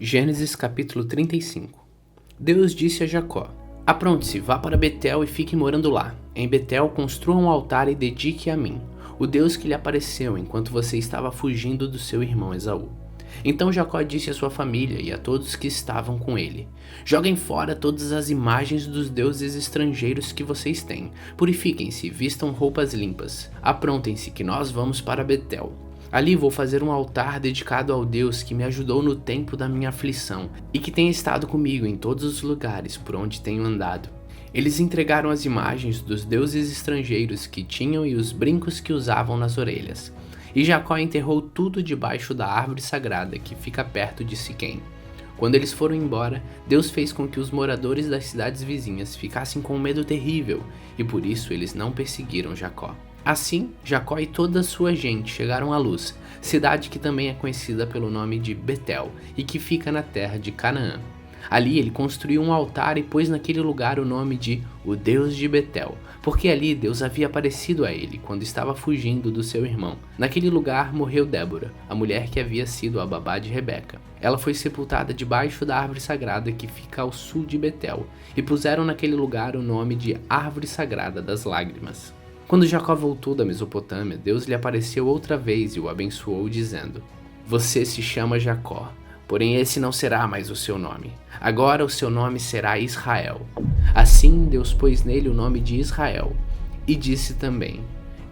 Gênesis capítulo 35. Deus disse a Jacó: Apronte-se, vá para Betel e fique morando lá. Em Betel construa um altar e dedique a mim, o Deus que lhe apareceu enquanto você estava fugindo do seu irmão Esaú. Então Jacó disse à sua família e a todos que estavam com ele: Joguem fora todas as imagens dos deuses estrangeiros que vocês têm. Purifiquem-se, vistam roupas limpas. Aprontem-se que nós vamos para Betel. Ali vou fazer um altar dedicado ao Deus que me ajudou no tempo da minha aflição e que tem estado comigo em todos os lugares por onde tenho andado. Eles entregaram as imagens dos deuses estrangeiros que tinham e os brincos que usavam nas orelhas. E Jacó enterrou tudo debaixo da árvore sagrada que fica perto de Siquém. Quando eles foram embora, Deus fez com que os moradores das cidades vizinhas ficassem com um medo terrível, e por isso eles não perseguiram Jacó. Assim, Jacó e toda a sua gente chegaram à Luz, cidade que também é conhecida pelo nome de Betel e que fica na terra de Canaã. Ali ele construiu um altar e pôs naquele lugar o nome de O Deus de Betel, porque ali Deus havia aparecido a ele quando estava fugindo do seu irmão. Naquele lugar morreu Débora, a mulher que havia sido a babá de Rebeca. Ela foi sepultada debaixo da árvore sagrada que fica ao sul de Betel, e puseram naquele lugar o nome de Árvore Sagrada das Lágrimas. Quando Jacó voltou da Mesopotâmia, Deus lhe apareceu outra vez e o abençoou, dizendo: Você se chama Jacó, porém esse não será mais o seu nome. Agora o seu nome será Israel. Assim Deus pôs nele o nome de Israel. E disse também: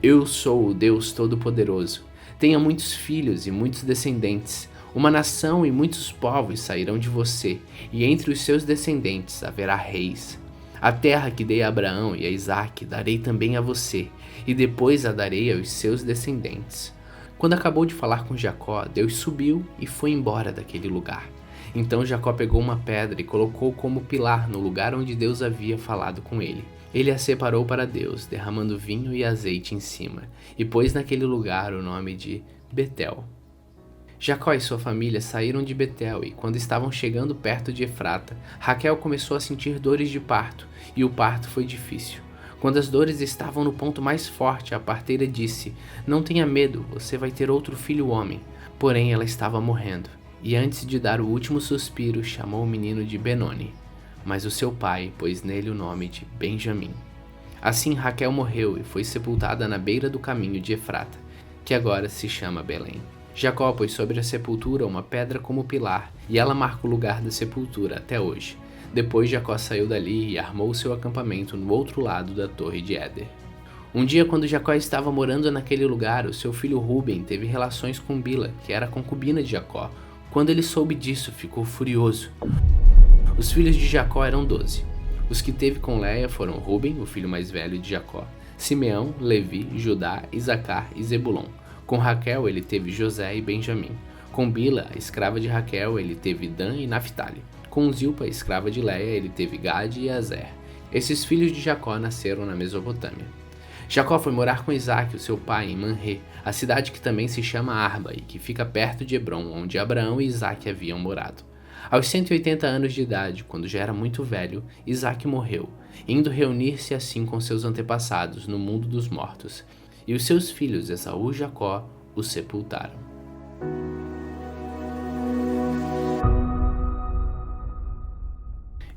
Eu sou o Deus Todo-Poderoso. Tenha muitos filhos e muitos descendentes. Uma nação e muitos povos sairão de você, e entre os seus descendentes haverá reis. A terra que dei a Abraão e a Isaque darei também a você, e depois a darei aos seus descendentes. Quando acabou de falar com Jacó, Deus subiu e foi embora daquele lugar. Então Jacó pegou uma pedra e colocou como pilar no lugar onde Deus havia falado com ele. Ele a separou para Deus, derramando vinho e azeite em cima, e pôs naquele lugar o nome de Betel. Jacó e sua família saíram de Betel e, quando estavam chegando perto de Efrata, Raquel começou a sentir dores de parto, e o parto foi difícil. Quando as dores estavam no ponto mais forte, a parteira disse: Não tenha medo, você vai ter outro filho homem. Porém, ela estava morrendo, e antes de dar o último suspiro, chamou o menino de Benoni. Mas o seu pai pôs nele o nome de Benjamim. Assim Raquel morreu e foi sepultada na beira do caminho de Efrata, que agora se chama Belém. Jacó pôs sobre a sepultura uma pedra como pilar, e ela marca o lugar da sepultura até hoje. Depois Jacó saiu dali e armou seu acampamento no outro lado da torre de Éder. Um dia, quando Jacó estava morando naquele lugar, o seu filho Ruben teve relações com Bila, que era concubina de Jacó. Quando ele soube disso, ficou furioso. Os filhos de Jacó eram 12. Os que teve com Leia foram Ruben, o filho mais velho de Jacó, Simeão, Levi, Judá, Isacar e Zebulon. Com Raquel ele teve José e Benjamim. Com Bila, a escrava de Raquel, ele teve Dan e Naphtali. Com Zilpa, a escrava de Leia, ele teve Gade e Azer. Esses filhos de Jacó nasceram na Mesopotâmia. Jacó foi morar com Isaque, o seu pai, em Manrê, a cidade que também se chama Arba e que fica perto de Hebrom, onde Abraão e Isaque haviam morado. Aos 180 anos de idade, quando já era muito velho, Isaque morreu, indo reunir-se assim com seus antepassados no mundo dos mortos. E os seus filhos Esaú e Jacó o sepultaram.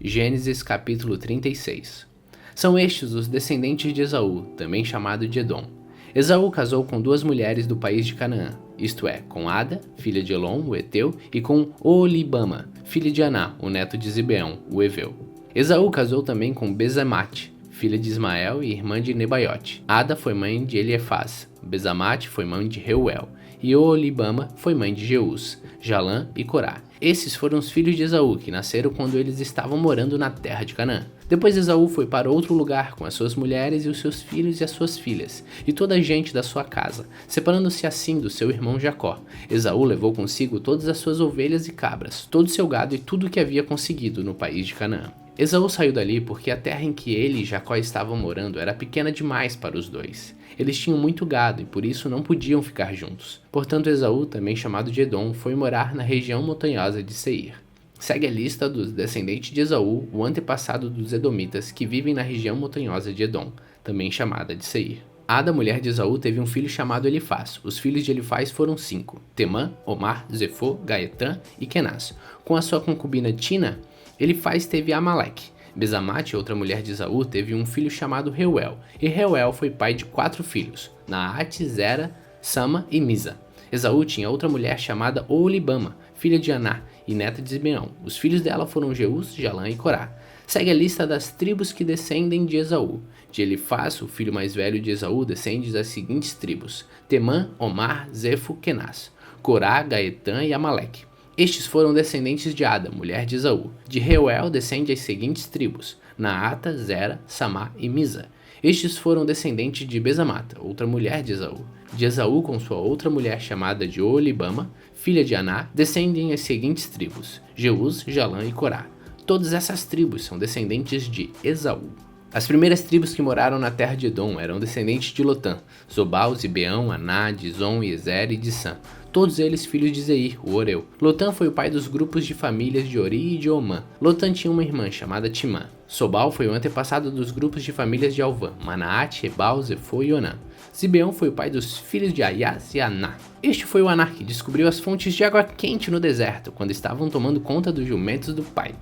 Gênesis capítulo 36. São estes os descendentes de Esaú, também chamado de Edom. Esaú casou com 2 mulheres do país de Canaã, isto é, com Ada, filha de Elon, o Eteu, e com Oholibama, filha de Aná, o neto de Zibeão, o Eveu. Esaú casou também com Bezemate, filha de Ismael e irmã de Nebaiote. Ada foi mãe de Eliefaz, Bezemate foi mãe de Reuel, e Oholibama foi mãe de Jeus, Jalã e Corá. Esses foram os filhos de Esaú, que nasceram quando eles estavam morando na terra de Canaã. Depois Esaú foi para outro lugar com as suas mulheres e os seus filhos e as suas filhas, e toda a gente da sua casa, separando-se assim do seu irmão Jacó. Esaú levou consigo todas as suas ovelhas e cabras, todo o seu gado e tudo o que havia conseguido no país de Canaã. Esaú saiu dali porque a terra em que ele e Jacó estavam morando era pequena demais para os dois. Eles tinham muito gado e por isso não podiam ficar juntos. Portanto, Esaú, também chamado de Edom, foi morar na região montanhosa de Seir. Segue a lista dos descendentes de Esaú, o antepassado dos edomitas que vivem na região montanhosa de Edom, também chamada de Seir. Ada, mulher de Esaú, teve um filho chamado Elifaz. Os filhos de Elifaz foram 5: Temã, Omar, Zefô, Gaetã e Kenaz. Com a sua concubina Tina, Elifaz teve Amaleque. Besamate, outra mulher de Esaú, teve um filho chamado Reuel. E Reuel foi pai de 4 filhos: Naate, Zera, Sama e Misa. Esaú tinha outra mulher chamada Oolibama, filha de Aná e neta de Zibeão. Os filhos dela foram Jeús, Jalã e Corá. Segue a lista das tribos que descendem de Esaú. De Elifaz, o filho mais velho de Esaú, descende das seguintes tribos: Temã, Omar, Zefo, Kenaz, Corá, Gaetã e Amaleque. Estes foram descendentes de Ada, mulher de Esaú. De Reuel descende as seguintes tribos: Naata, Zera, Samá e Misa. Estes foram descendentes de Besamata, outra mulher de Esaú. De Esaú, com sua outra mulher chamada de Oolibama, filha de Aná, descendem as seguintes tribos: Jeús, Jalã e Corá. Todas essas tribos são descendentes de Esaú. As primeiras tribos que moraram na terra de Edom eram descendentes de Lotã: Zobal, Zibeão, Aná, Dizon, Ezer e Dissã. Todos eles filhos de Zeir, o Oreu. Lotã foi o pai dos grupos de famílias de Ori e de Omã. Lotã tinha uma irmã chamada Timã. Sobal foi o antepassado dos grupos de famílias de Alvã: Manaate, Ebal, Zefô e Onã. Zibeão foi o pai dos filhos de Aias e Aná. Este foi o Aná que descobriu as fontes de água quente no deserto, quando estavam tomando conta dos jumentos do pai.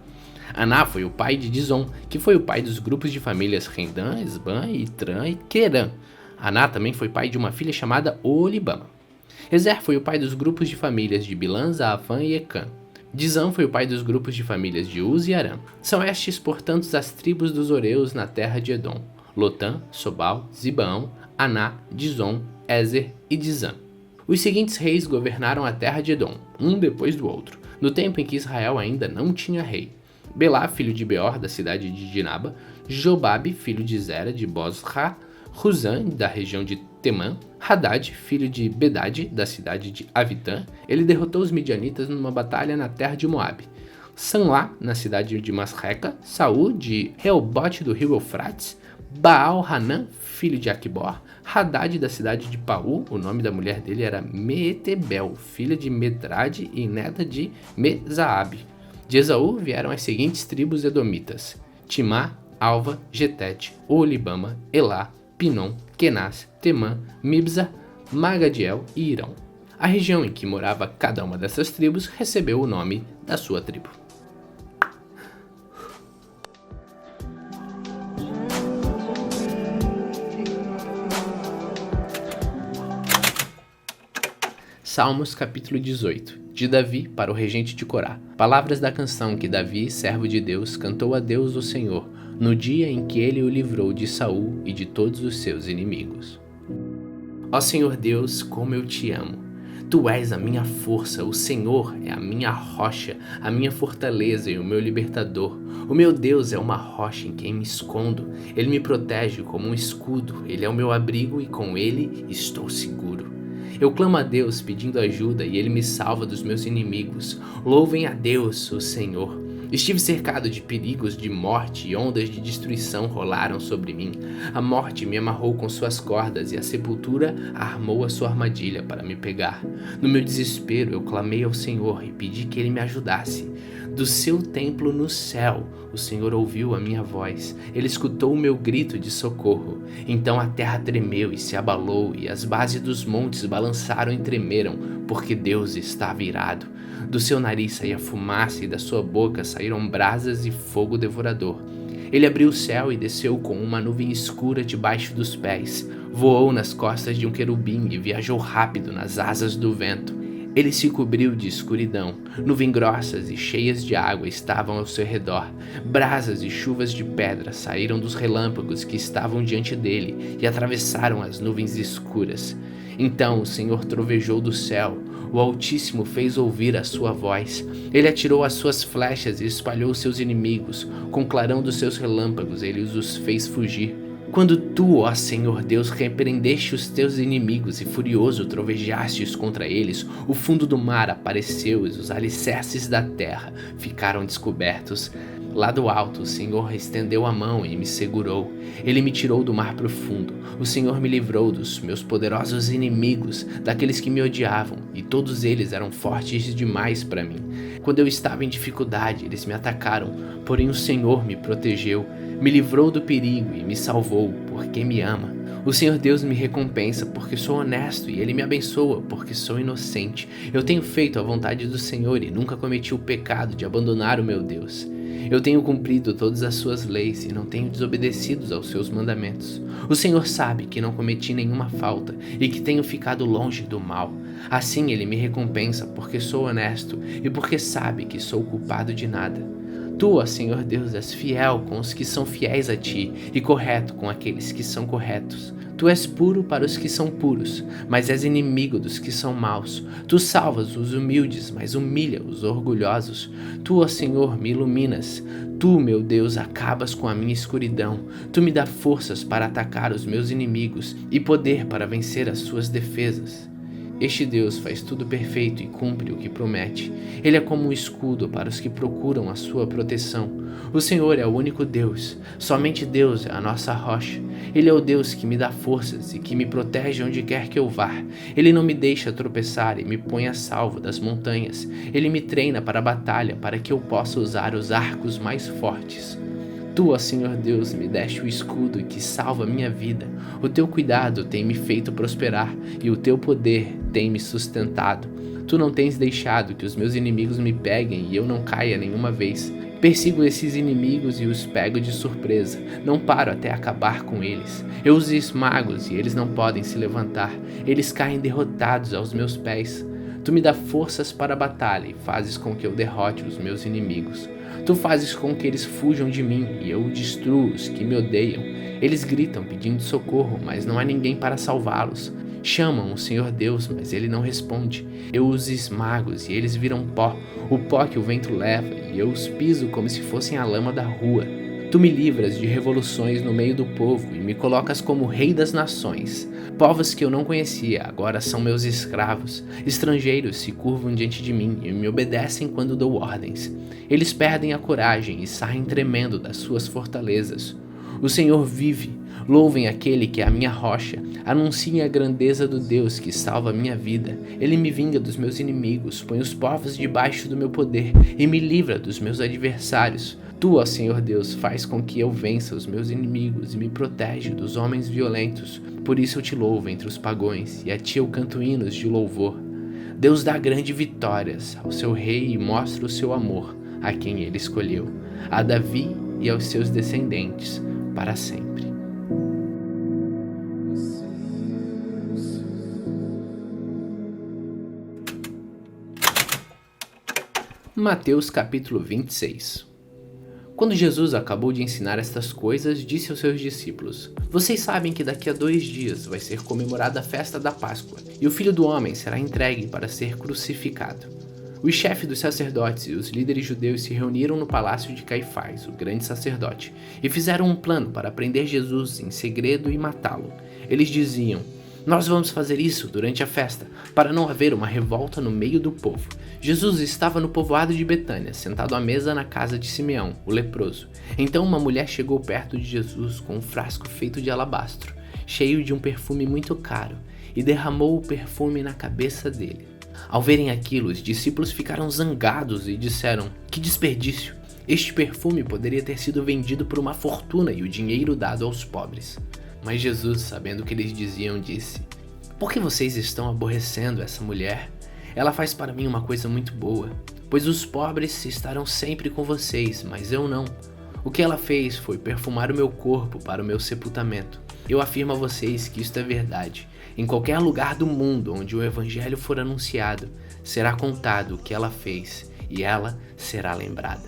Aná foi o pai de Dizon, que foi o pai dos grupos de famílias Rendã, Esbã, Itrã e Querã. Aná também foi pai de uma filha chamada Oolibama. Ezer foi o pai dos grupos de famílias de Bilã, Zaafã e Ecã. Dizã foi o pai dos grupos de famílias de Uz e Arã. São estes, portanto, as tribos dos Oreus na terra de Edom: Lotã, Sobal, Zibaão, Aná, Dizon, Ezer e Dizã. Os seguintes reis governaram a terra de Edom, um depois do outro, no tempo em que Israel ainda não tinha rei: Belá, filho de Beor, da cidade de Dinaba; Jobabe, filho de Zera, de Bosra; Husã, da região de Temã; Hadad, filho de Bedade, da cidade de Avitã. Ele derrotou os midianitas numa batalha na terra de Moabe. Sanlá, na cidade de Masreca; Saú, de Reobote do rio Eufrates; Baal-Hanã, filho de Aquibor; Hadad, da cidade de Paú. O nome da mulher dele era Meetebel, filha de Medrade e neta de Mezaabe. De Esaú vieram as seguintes tribos edomitas: Timá, Alva, Getete, Oolibama, Elá, Pinom, Kenaz, Temã, Mibza, Magadiel e Irão. A região em que morava cada uma dessas tribos recebeu o nome da sua tribo. Salmos capítulo 18. De Davi para o regente de Corá. Palavras da canção que Davi, servo de Deus, cantou a Deus o Senhor, no dia em que ele o livrou de Saul e de todos os seus inimigos. Ó Senhor Deus, como eu te amo! Tu és a minha força, o Senhor é a minha rocha, a minha fortaleza e o meu libertador. O meu Deus é uma rocha em quem me escondo. Ele me protege como um escudo, ele é o meu abrigo e com ele estou seguro. Eu clamo a Deus pedindo ajuda e ele me salva dos meus inimigos. Louvem a Deus, o Senhor. Estive cercado de perigos de morte e ondas de destruição rolaram sobre mim. A morte me amarrou com suas cordas e a sepultura armou a sua armadilha para me pegar. No meu desespero eu clamei ao Senhor e pedi que ele me ajudasse. Do seu templo no céu, o Senhor ouviu a minha voz. Ele escutou o meu grito de socorro. Então a terra tremeu e se abalou, e as bases dos montes balançaram e tremeram, porque Deus estava irado. Do seu nariz saía fumaça e da sua boca saíram brasas e fogo devorador. Ele abriu o céu e desceu com uma nuvem escura debaixo dos pés. Voou nas costas de um querubim e viajou rápido nas asas do vento. Ele se cobriu de escuridão. Nuvens grossas e cheias de água estavam ao seu redor. Brasas e chuvas de pedra saíram dos relâmpagos que estavam diante dele e atravessaram as nuvens escuras. Então o Senhor trovejou do céu. O Altíssimo fez ouvir a sua voz. Ele atirou as suas flechas e espalhou seus inimigos. Com o clarão dos seus relâmpagos, ele os fez fugir. Quando tu, ó Senhor Deus, repreendeste os teus inimigos e furioso trovejastes contra eles, o fundo do mar apareceu e os alicerces da terra ficaram descobertos. Lá do alto o Senhor estendeu a mão e me segurou. Ele me tirou do mar profundo. O Senhor me livrou dos meus poderosos inimigos, daqueles que me odiavam, e todos eles eram fortes demais para mim. Quando eu estava em dificuldade, eles me atacaram, porém o Senhor me protegeu. Me livrou do perigo e me salvou, porque me ama. O Senhor Deus me recompensa porque sou honesto e Ele me abençoa porque sou inocente. Eu tenho feito a vontade do Senhor e nunca cometi o pecado de abandonar o meu Deus. Eu tenho cumprido todas as suas leis e não tenho desobedecido aos seus mandamentos. O Senhor sabe que não cometi nenhuma falta e que tenho ficado longe do mal. Assim Ele me recompensa porque sou honesto e porque sabe que sou culpado de nada. Tu, ó Senhor Deus, és fiel com os que são fiéis a Ti e correto com aqueles que são corretos. Tu és puro para os que são puros, mas és inimigo dos que são maus. Tu salvas os humildes, mas humilha os orgulhosos. Tu, ó Senhor, me iluminas. Tu, meu Deus, acabas com a minha escuridão. Tu me dá forças para atacar os meus inimigos e poder para vencer as suas defesas. Este Deus faz tudo perfeito e cumpre o que promete. Ele é como um escudo para os que procuram a sua proteção. O Senhor é o único Deus. Somente Deus é a nossa rocha. Ele é o Deus que me dá forças e que me protege onde quer que eu vá. Ele não me deixa tropeçar e me põe a salvo das montanhas. Ele me treina para a batalha para que eu possa usar os arcos mais fortes. Tu, ó Senhor Deus, me deste o escudo que salva minha vida. O teu cuidado tem me feito prosperar e o teu poder tem me sustentado. Tu não tens deixado que os meus inimigos me peguem e eu não caia nenhuma vez. Persigo esses inimigos e os pego de surpresa. Não paro até acabar com eles. Eu os esmago e eles não podem se levantar. Eles caem derrotados aos meus pés. Tu me dá forças para a batalha e fazes com que eu derrote os meus inimigos. Tu fazes com que eles fujam de mim e eu destruo os que me odeiam. Eles gritam pedindo socorro, mas não há ninguém para salvá-los. Chamam o Senhor Deus, mas Ele não responde. Eu os esmago e eles viram pó, o pó que o vento leva, e eu os piso como se fossem a lama da rua. Tu me livras de revoluções no meio do povo e me colocas como rei das nações. Povos que eu não conhecia agora são meus escravos. Estrangeiros se curvam diante de mim e me obedecem quando dou ordens. Eles perdem a coragem e saem tremendo das suas fortalezas. O Senhor vive. Louvem aquele que é a minha rocha. Anunciem a grandeza do Deus que salva a minha vida. Ele me vinga dos meus inimigos, põe os povos debaixo do meu poder e me livra dos meus adversários. Tu, ó Senhor Deus, faz com que eu vença os meus inimigos e me protege dos homens violentos. Por isso eu te louvo entre os pagões e a ti eu canto hinos de louvor. Deus dá grandes vitórias ao seu rei e mostra o seu amor a quem ele escolheu, a Davi e aos seus descendentes para sempre. Mateus capítulo 26. Quando Jesus acabou de ensinar estas coisas, disse aos seus discípulos: Vocês sabem que daqui a 2 dias vai ser comemorada a festa da Páscoa, e o Filho do Homem será entregue para ser crucificado. Os chefes dos sacerdotes e os líderes judeus se reuniram no palácio de Caifás, o grande sacerdote, e fizeram um plano para prender Jesus em segredo e matá-lo. Eles diziam: Nós vamos fazer isso durante a festa, para não haver uma revolta no meio do povo. Jesus estava no povoado de Betânia, sentado à mesa na casa de Simeão, o leproso. Então uma mulher chegou perto de Jesus com um frasco feito de alabastro, cheio de um perfume muito caro, e derramou o perfume na cabeça dele. Ao verem aquilo, os discípulos ficaram zangados e disseram: Que desperdício! Este perfume poderia ter sido vendido por uma fortuna e o dinheiro dado aos pobres. Mas Jesus, sabendo o que eles diziam, disse: Por que vocês estão aborrecendo essa mulher? Ela faz para mim uma coisa muito boa, pois os pobres estarão sempre com vocês, mas eu não. O que ela fez foi perfumar o meu corpo para o meu sepultamento. Eu afirmo a vocês que isto é verdade. Em qualquer lugar do mundo onde o evangelho for anunciado, será contado o que ela fez e ela será lembrada.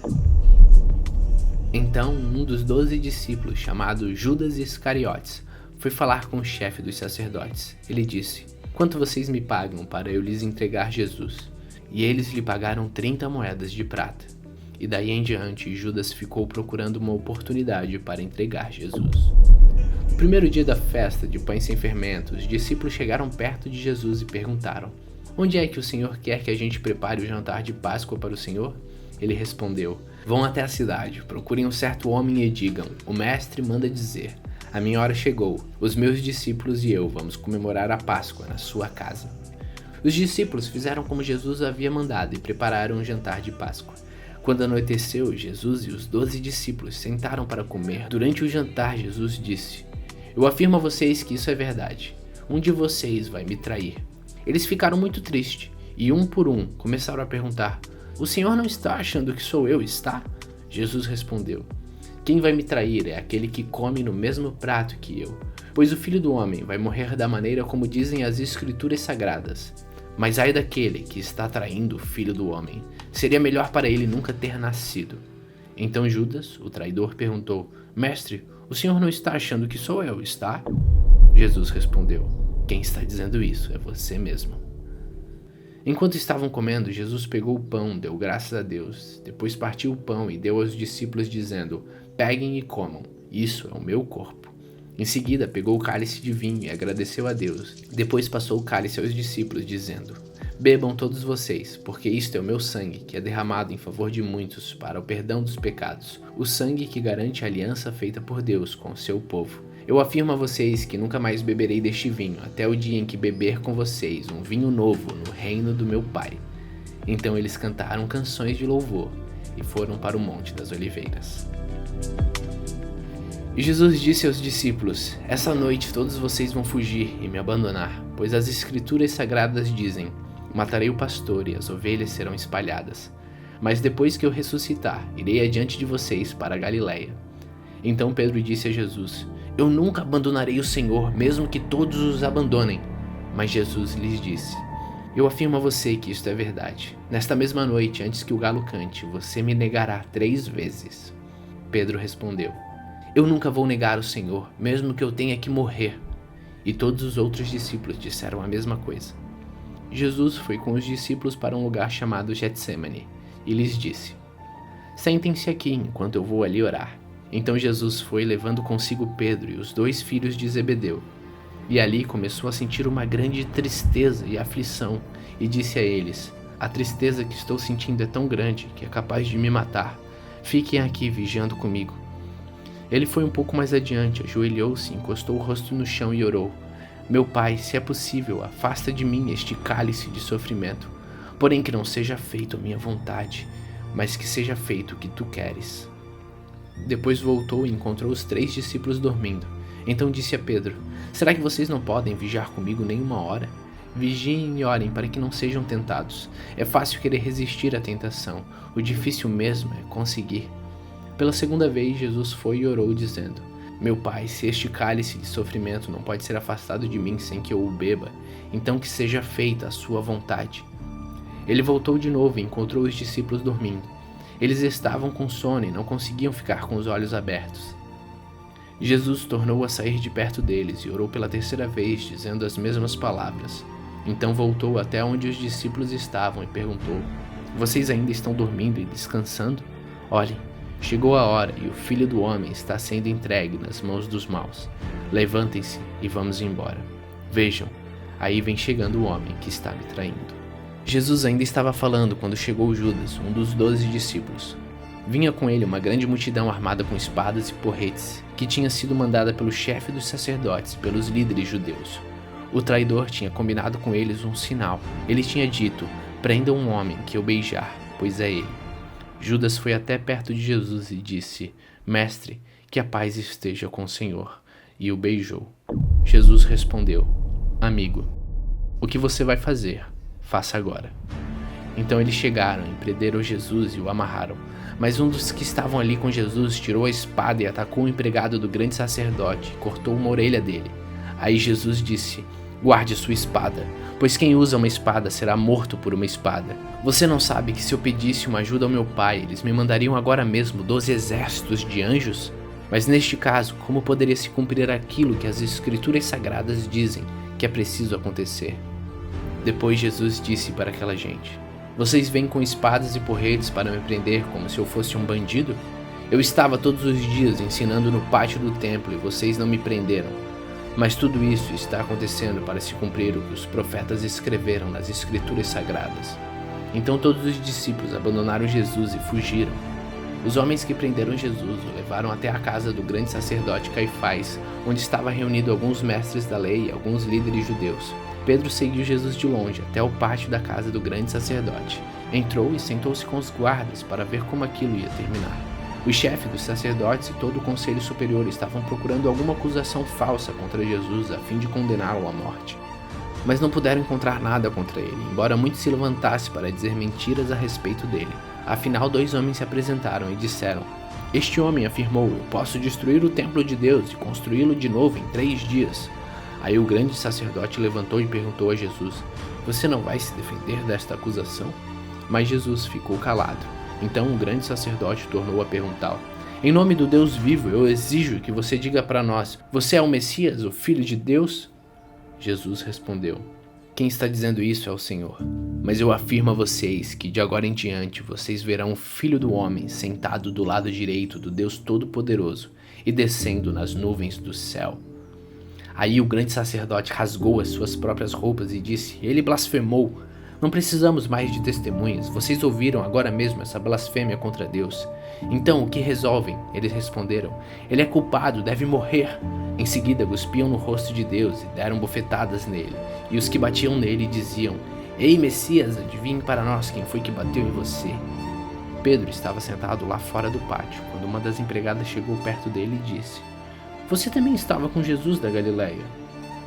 Então, um dos 12 discípulos, chamado Judas Iscariotes, foi falar com o chefe dos sacerdotes. Ele disse: Quanto vocês me pagam para eu lhes entregar Jesus? E eles lhe pagaram 30 moedas de prata. E daí em diante, Judas ficou procurando uma oportunidade para entregar Jesus. No primeiro dia da festa de pães sem fermento, os discípulos chegaram perto de Jesus e perguntaram: Onde é que o Senhor quer que a gente prepare o jantar de Páscoa para o Senhor? Ele respondeu: Vão até a cidade, procurem um certo homem e digam: O mestre manda dizer: A minha hora chegou, os meus discípulos e eu vamos comemorar a Páscoa na sua casa. Os discípulos fizeram como Jesus havia mandado e prepararam um jantar de Páscoa. Quando anoiteceu, Jesus e os 12 discípulos sentaram para comer. Durante o jantar, Jesus disse: Eu afirmo a vocês que isso é verdade. Um de vocês vai me trair. Eles ficaram muito tristes e um por um começaram a perguntar: o Senhor não está achando que sou eu, está? Jesus respondeu: quem vai me trair é aquele que come no mesmo prato que eu. Pois o Filho do Homem vai morrer da maneira como dizem as Escrituras Sagradas. Mas ai daquele que está traindo o Filho do Homem. Seria melhor para ele nunca ter nascido. Então Judas, o traidor, perguntou: Mestre, o Senhor não está achando que sou eu, está? Jesus respondeu: quem está dizendo isso é você mesmo. Enquanto estavam comendo, Jesus pegou o pão, deu graças a Deus, depois partiu o pão e deu aos discípulos dizendo: peguem e comam, isso é o meu corpo. Em seguida pegou o cálice de vinho e agradeceu a Deus, depois passou o cálice aos discípulos dizendo: bebam todos vocês, porque isto é o meu sangue, que é derramado em favor de muitos para o perdão dos pecados, o sangue que garante a aliança feita por Deus com o seu povo. Eu afirmo a vocês que nunca mais beberei deste vinho, até o dia em que beber com vocês um vinho novo no reino do meu Pai. Então eles cantaram canções de louvor e foram para o Monte das Oliveiras. E Jesus disse aos discípulos: essa noite todos vocês vão fugir e me abandonar, pois as Escrituras Sagradas dizem: matarei o pastor e as ovelhas serão espalhadas. Mas depois que eu ressuscitar, irei adiante de vocês para a Galiléia. Então Pedro disse a Jesus: eu nunca abandonarei o Senhor, mesmo que todos os abandonem. Mas Jesus lhes disse: eu afirmo a você que isto é verdade. Nesta mesma noite, antes que o galo cante, você me negará 3 vezes. Pedro respondeu: eu nunca vou negar o Senhor, mesmo que eu tenha que morrer. E todos os outros discípulos disseram a mesma coisa. Jesus foi com os discípulos para um lugar chamado Getsêmani e lhes disse: sentem-se aqui enquanto eu vou ali orar. Então Jesus foi levando consigo Pedro e os 2 filhos de Zebedeu. E ali começou a sentir uma grande tristeza e aflição e disse a eles: a tristeza que estou sentindo é tão grande que é capaz de me matar. Fiquem aqui vigiando comigo. Ele foi um pouco mais adiante, ajoelhou-se, encostou o rosto no chão e orou: meu Pai, se é possível, afasta de mim este cálice de sofrimento. Porém que não seja feito a minha vontade, mas que seja feito o que tu queres. Depois voltou e encontrou os 3 discípulos dormindo. Então disse a Pedro: será que vocês não podem vigiar comigo nem 1 hora? Vigiem e orem para que não sejam tentados. É fácil querer resistir à tentação, o difícil mesmo é conseguir. Pela 2ª vez Jesus foi e orou dizendo: meu Pai, se este cálice de sofrimento não pode ser afastado de mim sem que eu o beba, então que seja feita a sua vontade. Ele voltou de novo e encontrou os discípulos dormindo. Eles estavam com sono e não conseguiam ficar com os olhos abertos. Jesus tornou a sair de perto deles e orou pela 3ª vez, dizendo as mesmas palavras. Então voltou até onde os discípulos estavam e perguntou: vocês ainda estão dormindo e descansando? Olhem, chegou a hora e o Filho do Homem está sendo entregue nas mãos dos maus. Levantem-se e vamos embora. Vejam, aí vem chegando o homem que está me traindo. Jesus ainda estava falando quando chegou Judas, um dos 12 discípulos. Vinha com ele uma grande multidão armada com espadas e porretes, que tinha sido mandada pelo chefe dos sacerdotes, pelos líderes judeus. O traidor tinha combinado com eles um sinal. Ele tinha dito: prendam um homem que eu beijar, pois é ele. Judas foi até perto de Jesus e disse: mestre, que a paz esteja com o Senhor, e o beijou. Jesus respondeu: amigo, o que você vai fazer? Faça agora. Então eles chegaram e prenderam Jesus e o amarraram. Mas um dos que estavam ali com Jesus tirou a espada e atacou o empregado do grande sacerdote e cortou uma orelha dele. Aí Jesus disse: guarde sua espada, pois quem usa uma espada será morto por uma espada. Você não sabe que se eu pedisse uma ajuda ao meu Pai, eles me mandariam agora mesmo 12 exércitos de anjos? Mas neste caso, como poderia se cumprir aquilo que as Escrituras Sagradas dizem que é preciso acontecer? Depois Jesus disse para aquela gente: vocês vêm com espadas e porretes para me prender como se eu fosse um bandido? Eu estava todos os dias ensinando no pátio do templo e vocês não me prenderam. Mas tudo isso está acontecendo para se cumprir o que os profetas escreveram nas Escrituras Sagradas. Então todos os discípulos abandonaram Jesus e fugiram. Os homens que prenderam Jesus o levaram até a casa do grande sacerdote Caifás, onde estava reunido alguns mestres da lei e alguns líderes judeus. Pedro seguiu Jesus de longe até o pátio da casa do grande sacerdote. Entrou e sentou-se com os guardas para ver como aquilo ia terminar. O chefe dos sacerdotes e todo o conselho superior estavam procurando alguma acusação falsa contra Jesus a fim de condená-lo à morte. Mas não puderam encontrar nada contra ele, embora muito se levantasse para dizer mentiras a respeito dele. Afinal, 2 homens se apresentaram e disseram: "Este homem afirmou, eu posso destruir o templo de Deus e construí-lo de novo em 3 dias. Aí o grande sacerdote levantou e perguntou a Jesus: "Você não vai se defender desta acusação?" Mas Jesus ficou calado. Então o grande sacerdote tornou a perguntá-lo: "Em nome do Deus vivo, eu exijo que você diga para nós: você é o Messias, o Filho de Deus?" Jesus respondeu: "Quem está dizendo isso é o Senhor. Mas eu afirmo a vocês que de agora em diante vocês verão o Filho do Homem sentado do lado direito do Deus Todo-Poderoso e descendo nas nuvens do céu." Aí o grande sacerdote rasgou as suas próprias roupas e disse: "Ele blasfemou. Não precisamos mais de testemunhas. Vocês ouviram agora mesmo essa blasfêmia contra Deus. Então, o que resolvem?" Eles responderam: "Ele é culpado, deve morrer." Em seguida, cuspiam no rosto de Deus e deram bofetadas nele. E os que batiam nele diziam: "Ei, Messias, adivinhe para nós quem foi que bateu em você." Pedro estava sentado lá fora do pátio, quando uma das empregadas chegou perto dele e disse: "Você também estava com Jesus da Galileia."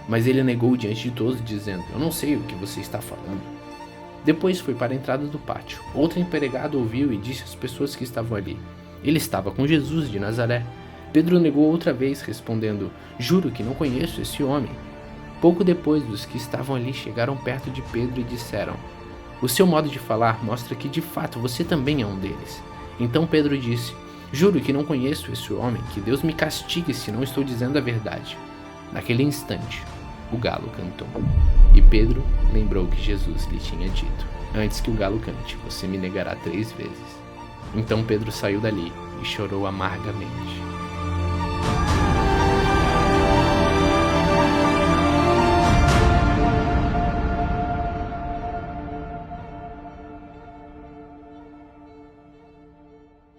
Mas ele negou diante de todos, dizendo: "Eu não sei o que você está falando." Depois foi para a entrada do pátio. Outra empregada ouviu e disse às pessoas que estavam ali: "Ele estava com Jesus de Nazaré." Pedro negou outra vez, respondendo: "Juro que não conheço esse homem." Pouco depois, os que estavam ali chegaram perto de Pedro e disseram: "O seu modo de falar mostra que de fato você também é um deles." Então Pedro disse: "Juro que não conheço esse homem, que Deus me castigue se não estou dizendo a verdade." Naquele instante, o galo cantou. E Pedro lembrou que Jesus lhe tinha dito: "Antes que o galo cante, você me negará 3 vezes." Então Pedro saiu dali e chorou amargamente.